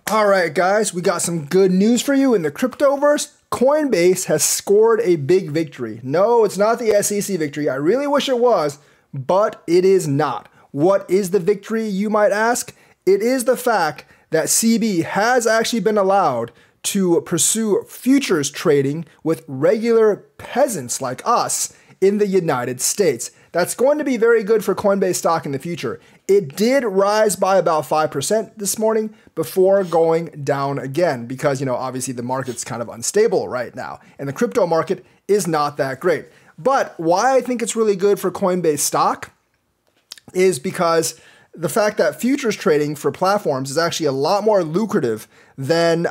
All right, guys, we got some good news for you in the cryptoverse. Coinbase has scored a big victory. No, it's not the SEC victory. I really wish it was, but it is not. What is the victory, you might ask? It is the fact that CB has actually been allowed to pursue futures trading with regular peasants like us in the United States. That's going to be very good for Coinbase stock in the future. It did rise by about 5% this morning before going down again because, obviously the market's kind of unstable right now and the crypto market is not that great. But why I think it's really good for Coinbase stock is because the fact that futures trading for platforms is actually a lot more lucrative than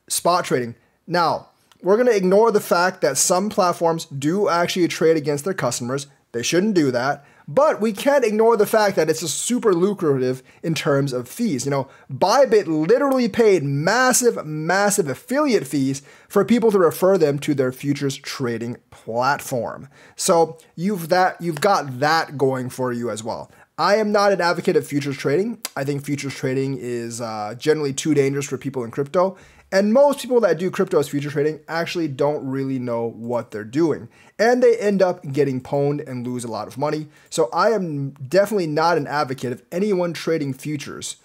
spot trading. Now, we're going to ignore the fact that some platforms do actually trade against their customers. They shouldn't do that. But we can't ignore the fact that it's a super lucrative in terms of fees. Bybit literally paid massive affiliate fees for people to refer them to their futures trading platform. So you've got that going for you as well. I am not an advocate of futures trading. I think futures trading is generally too dangerous for people in crypto. And most people that do crypto as future trading actually don't really know what they're doing. And they end up getting pwned and lose a lot of money. So I am definitely not an advocate of anyone trading futures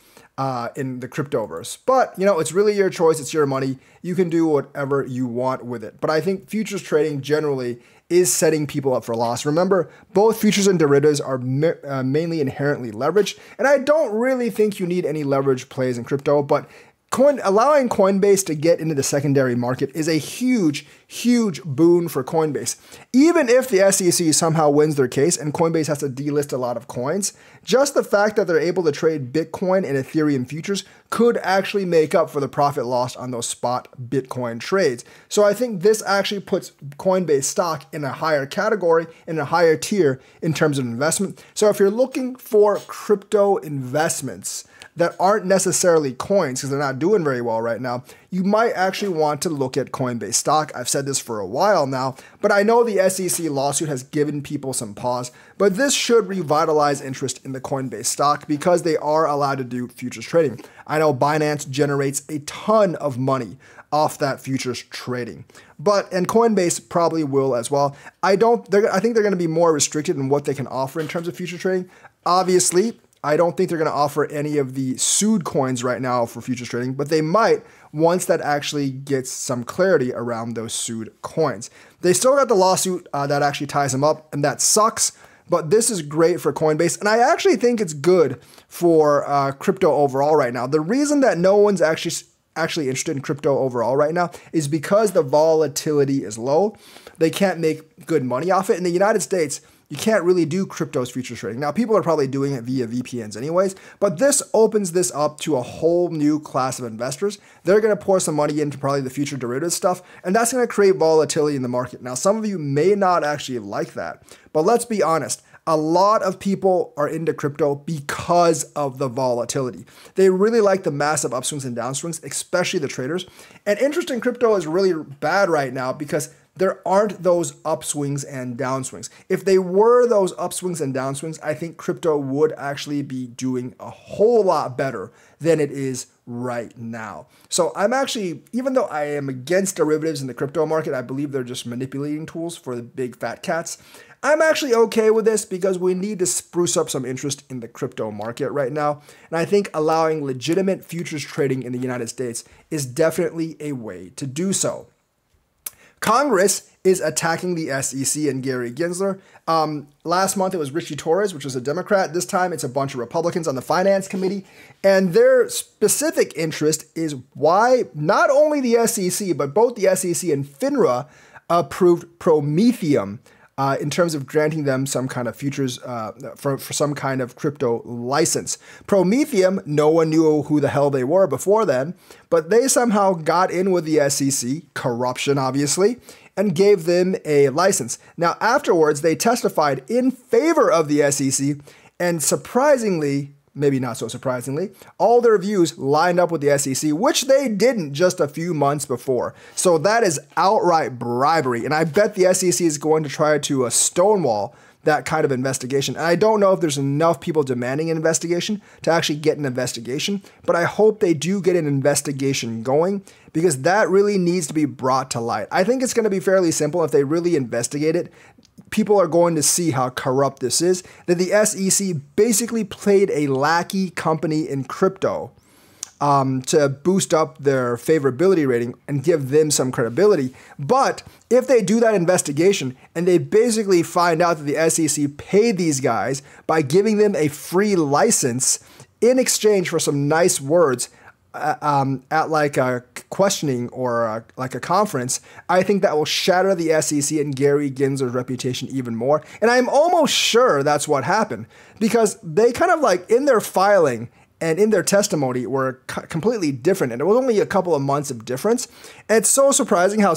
in the cryptoverse. But, it's really your choice. It's your money. You can do whatever you want with it. But I think futures trading generally is setting people up for loss. Remember, both futures and derivatives are mainly inherently leveraged. And I don't really think you need any leverage plays in crypto, but allowing Coinbase to get into the secondary market is a huge boon for Coinbase. Even if the SEC somehow wins their case and Coinbase has to delist a lot of coins, just the fact that they're able to trade Bitcoin and Ethereum futures could actually make up for the profit lost on those spot Bitcoin trades. So I think this actually puts Coinbase stock in a higher category, in a higher tier in terms of investment. So if you're looking for crypto investments that aren't necessarily coins because they're not doing very well right now, you might actually want to look at Coinbase stock. I've said this for a while now, but I know the SEC lawsuit has given people some pause, but this should revitalize interest in the Coinbase stock because they are allowed to do futures trading. I know Binance generates a ton of money off that futures trading, and Coinbase probably will as well. I think they're going to be more restricted in what they can offer in terms of futures trading. Obviously, I don't think they're going to offer any of the sued coins right now for futures trading, but they might once that actually gets some clarity around those sued coins. They still got the lawsuit that actually ties them up, and that sucks, but this is great for Coinbase, and I actually think it's good for crypto overall right now. The reason that no one's actually interested in crypto overall right now is because the volatility is low. They can't make good money off it. In the United States, you can't really do crypto's futures trading. Now, people are probably doing it via VPNs anyways, but this opens this up to a whole new class of investors. They're going to pour some money into probably the future derivative stuff, and that's going to create volatility in the market. Now, some of you may not actually like that, but let's be honest. A lot of people are into crypto because of the volatility. They really like the massive upswings and downswings, especially the traders. And interest in crypto is really bad right now because there aren't those upswings and downswings. If they were those upswings and downswings, I think crypto would actually be doing a whole lot better than it is right now. So I'm actually, even though I am against derivatives in the crypto market, I believe they're just manipulating tools for the big fat cats. I'm actually okay with this because we need to spruce up some interest in the crypto market right now. And I think allowing legitimate futures trading in the United States is definitely a way to do so. Congress is attacking the SEC and Gary Gensler. Last month it was Richie Torres, which was a Democrat. This time it's a bunch of Republicans on the Finance Committee. And their specific interest is why not only the SEC, but both the SEC and FINRA approved Prometheum in terms of granting them some kind of futures for some kind of crypto license. Prometheum, no one knew who the hell they were before then, but they somehow got in with the SEC, corruption obviously, and gave them a license. Now afterwards, they testified in favor of the SEC, and surprisingly, maybe not so surprisingly, all their views lined up with the SEC, which they didn't just a few months before. So that is outright bribery. And I bet the SEC is going to try to stonewall that kind of investigation. And I don't know if there's enough people demanding an investigation to actually get an investigation, but I hope they do get an investigation going because that really needs to be brought to light. I think it's going to be fairly simple if they really investigate it. People are going to see how corrupt this is, that the SEC basically played a lackey company in crypto to boost up their favorability rating and give them some credibility. But if they do that investigation and they basically find out that the SEC paid these guys by giving them a free license in exchange for some nice words at like a questioning or like a conference, I think that will shatter the SEC and Gary Gensler's reputation even more. And I'm almost sure that's what happened because they kind of like in their filing and in their testimony were completely different. And it was only a couple of months of difference. And it's so surprising how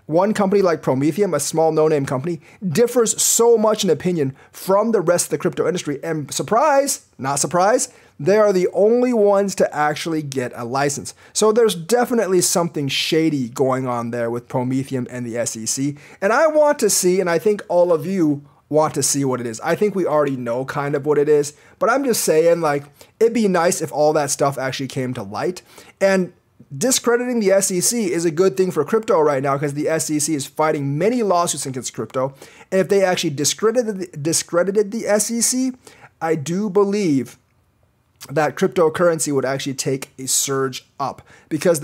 one company like Prometheum, a small no-name company, differs so much in opinion from the rest of the crypto industry. And surprise, not surprise, they are the only ones to actually get a license. So there's definitely something shady going on there with Prometheum and the SEC. And I want to see, and I think all of you want to see what it is. I think we already know kind of what it is, but I'm just saying, like, it'd be nice if all that stuff actually came to light. And discrediting the SEC is a good thing for crypto right now because the SEC is fighting many lawsuits against crypto. And if they actually discredited the SEC, I do believe that cryptocurrency would actually take a surge up because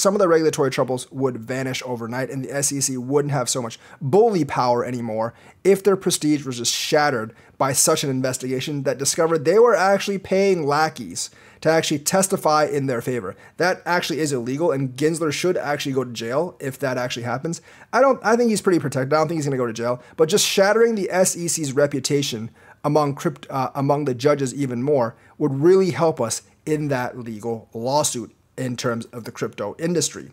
some of the regulatory troubles would vanish overnight and the SEC wouldn't have so much bully power anymore if their prestige was just shattered by such an investigation that discovered they were actually paying lackeys to actually testify in their favor. That actually is illegal and Gensler should actually go to jail if that actually happens. I think he's pretty protected. I don't think he's going to go to jail, but just shattering the SEC's reputation among the judges even more would really help us in that legal lawsuit in terms of the crypto industry.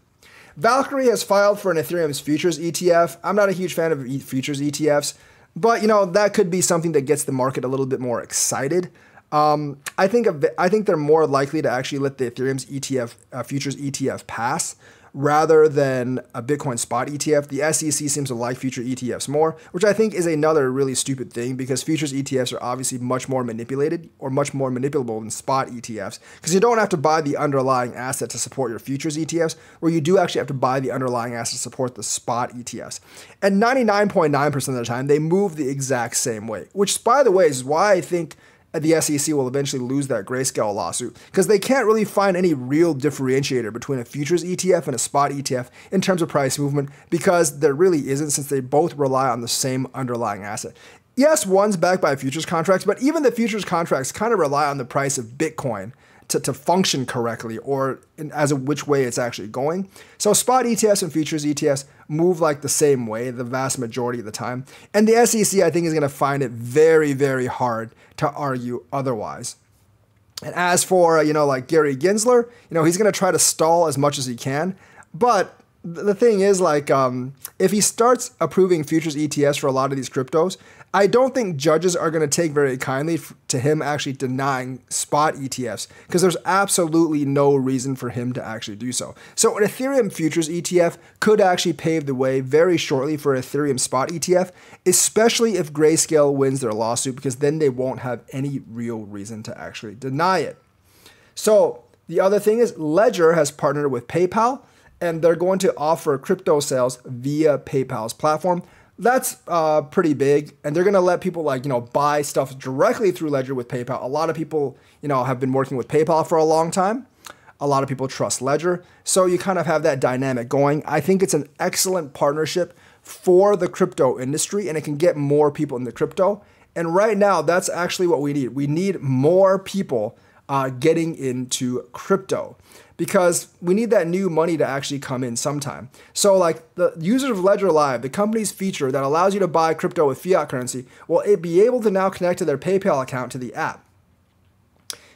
Valkyrie has filed for an Ethereum's futures ETF. I'm not a huge fan of futures ETFs, but that could be something that gets the market a little bit more excited. I think they're more likely to actually let the Ethereum's futures ETF pass rather than a Bitcoin spot ETF. The SEC seems to like future ETFs more, which I think is another really stupid thing because futures ETFs are obviously much more manipulated or much more manipulable than spot ETFs because you don't have to buy the underlying asset to support your futures ETFs, where you do actually have to buy the underlying asset to support the spot ETFs. And 99.9% of the time, they move the exact same way, which, by the way, is why I think the SEC will eventually lose that Grayscale lawsuit because they can't really find any real differentiator between a futures ETF and a spot ETF in terms of price movement because there really isn't since they both rely on the same underlying asset. Yes, one's backed by futures contracts, but even the futures contracts kind of rely on the price of Bitcoin to function correctly or as of which way it's actually going. So spot ETFs and futures ETFs move like the same way the vast majority of the time. And the SEC, I think, is going to find it very, very hard to argue otherwise. And as for, like Gary Gensler, he's going to try to stall as much as he can. But the thing is, like, if he starts approving futures ETFs for a lot of these cryptos, I don't think judges are going to take very kindly to him actually denying spot ETFs because there's absolutely no reason for him to actually do so. So an Ethereum futures ETF could actually pave the way very shortly for an Ethereum spot ETF, especially if Grayscale wins their lawsuit because then they won't have any real reason to actually deny it. So the other thing is Ledger has partnered with PayPal and they're going to offer crypto sales via PayPal's platform. That's pretty big, and they're gonna let people buy stuff directly through Ledger with PayPal. A lot of people, have been working with PayPal for a long time. A lot of people trust Ledger, so you kind of have that dynamic going. I think it's an excellent partnership for the crypto industry, and it can get more people into crypto. And right now, that's actually what we need. We need more people getting into crypto, because we need that new money to actually come in sometime. So like the users of Ledger Live, the company's feature that allows you to buy crypto with fiat currency, will it be able to now connect to their PayPal account to the app.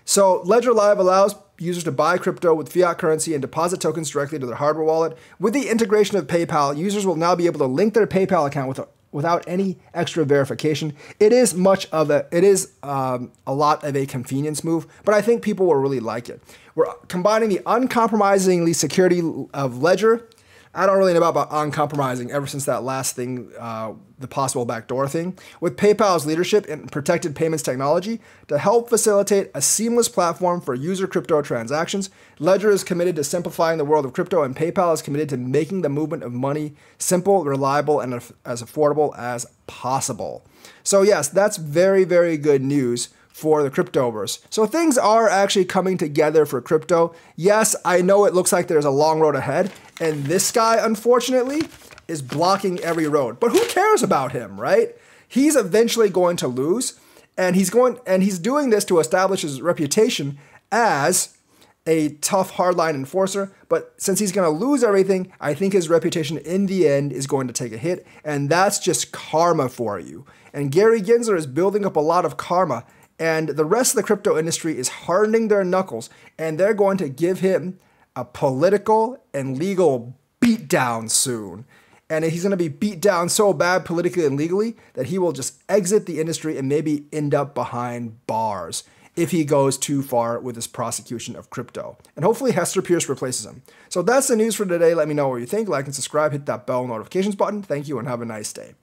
So Ledger Live allows users to buy crypto with fiat currency and deposit tokens directly to their hardware wallet. With the integration of PayPal, users will now be able to link their PayPal account without any extra verification. It is a lot of a convenience move, but I think people will really like it. We're combining the uncompromisingly security of Ledger I don't really know about uncompromising ever since that last thing, the possible backdoor thing. With PayPal's leadership in protected payments technology to help facilitate a seamless platform for user crypto transactions, Ledger is committed to simplifying the world of crypto, and PayPal is committed to making the movement of money simple, reliable, and as affordable as possible. So yes, that's very, very good news for the cryptoverse. So things are actually coming together for crypto. Yes, I know it looks like there's a long road ahead, and this guy, unfortunately, is blocking every road. But who cares about him, right? He's eventually going to lose, and he's doing this to establish his reputation as a tough hardline enforcer. But since he's going to lose everything, I think his reputation in the end is going to take a hit, and that's just karma for you. And Gary Gensler is building up a lot of karma, and the rest of the crypto industry is hardening their knuckles, and they're going to give him a political and legal beatdown soon. And he's going to be beat down so bad politically and legally that he will just exit the industry and maybe end up behind bars if he goes too far with his prosecution of crypto. And hopefully Hester Pierce replaces him. So that's the news for today. Let me know what you think. Like and subscribe. Hit that bell notifications button. Thank you and have a nice day.